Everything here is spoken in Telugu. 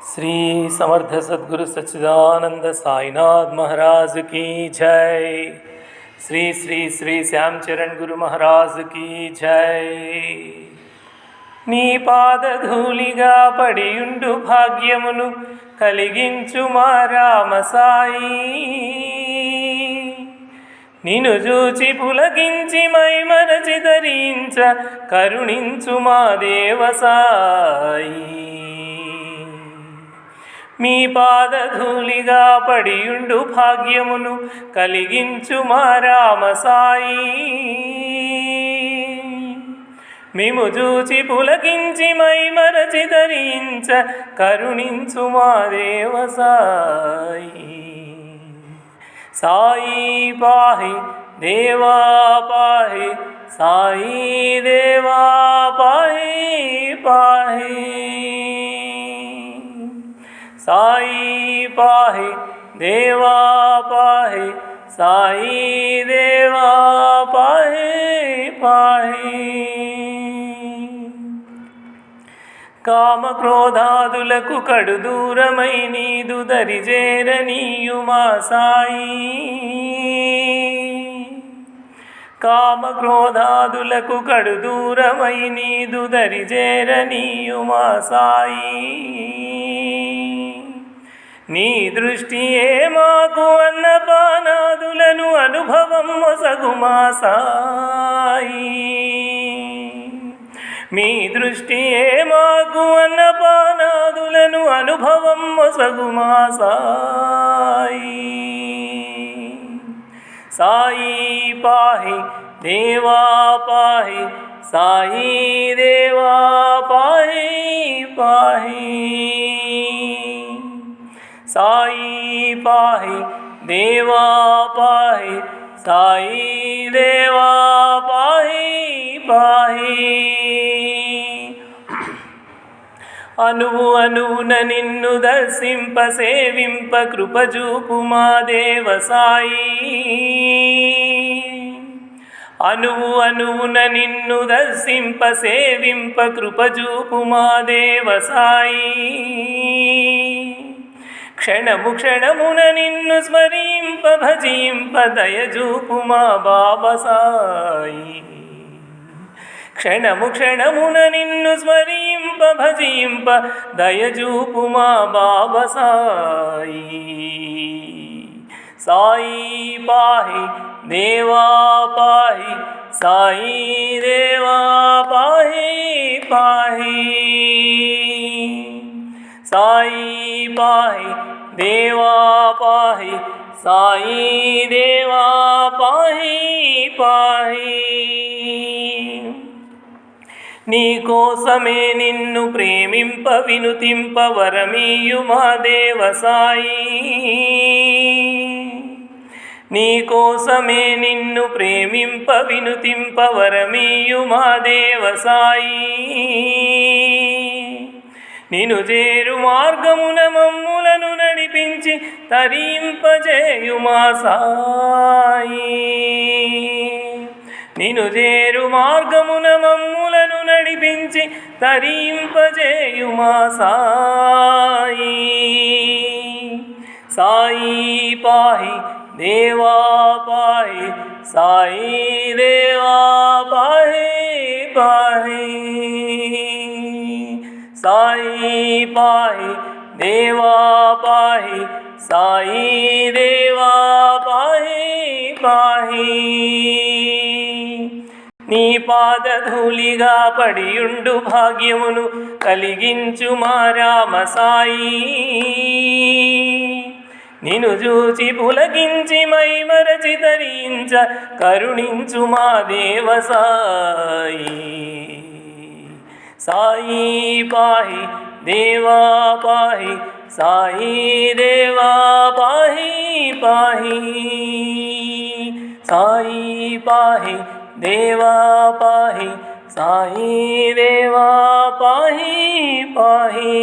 श्री समर्थ सद्गुरु सच्चिदानंद साईनाथ महाराज की जय। श्री श्री श्री श्यामचरण गुरु महाराज की जय। नी पादधूलिगा पडियुंडु भाग्यमुनु కలిగించు మా రామ సాయి। నిన్ను చూచి పులకించి మై మరచి ధరించ కరుణించు మా దేవ సాయి। మీ పాదధూళిగా పడియుండు భాగ్యమును కలిగించు మా రామ సాయి। మేము చూచి పులకించి మై మరచి ధరించ కరుణించు మా దేవ సాయి। సాయి పాహి దేవా పాహి, సాయి దేవా పాహి పాహి। సాయి పాహి దేవా పాహి, సాయి దేవా పాహి పాహి। కామక్రోధాదులకు కడు దూరమై నీదు దరిజేరనీయుమా సాయి। కామక్రోధాదులకు కడు దూరమై నీదు దరిజేరనీయుమా సాయి। నీ దృష్టియే మాకు అన్నపానాదులను అనుభవం మొసగుమా సాయి। మీ దృష్టియే మాకు అన్నపానాదులను అనుభవం మొసగుమా సాయి। సాయి పాహి దేవా పాహి, సాయి దేవా పాహి పాహి। సాయి పాహి దేవా పాహి, సాయి దేవా పాహి పాహి। అనువు అనువున నిన్ను దర్శింప సేవింప కృపజూపు మా దేవ సాయి। అనువు అనువున నిన్ను దర్శింప సేవింప కృపజూపు మా దేవ సాయి। క్షణము క్షణమున నిన్ను స్మరింప భజింప దయజూపు మా బాబా సాయి। క్షణము క్షణమున నిన్ను స్మరింప భజింప దయజూపు మా బాబా సాయి। సాయి పాహి దేవా పాహి, సాయి దేవా పాహి పాహి। సాయి పాహి దేవా పాహి, సాయి దేవా పాహి పాహి। నీ కోసమే నిన్ను ప్రేమింప వినుతింప వరమీయు మా దేవ సాయి। నీ కోసమే నిన్ను ప్రేమింప వినుతింప వరమీయు మా దేవ సాయి। నిన్ను చేరు మార్గమున మమ్ములను నడిపించి తరింపజేయు మా సాయి। నిన్ను చేరు మార్గమున మమ్ములను నడిపించి తరింపజేయు మా సాయి। సాయి పాహి దేవా పాహి, సాయి దేవా పాహి పాహి। సాయి పాహి దేవా పాహి, సాయి దేవా పాహి పాహి। నీ పాదధూళిగా పడియుండు భాగ్యమును కలిగించు మా రామ సాయి। నిన్ను చూచి పులకించి మై మరచి ధరించ కరుణించు మా దేవ సాయి। సాయి పాహి దేవా పాహి, సాయి దేవా పాహి పాహి। సాయి పాహి దేవా పాహి, సాయి దేవా పాహి పాహి।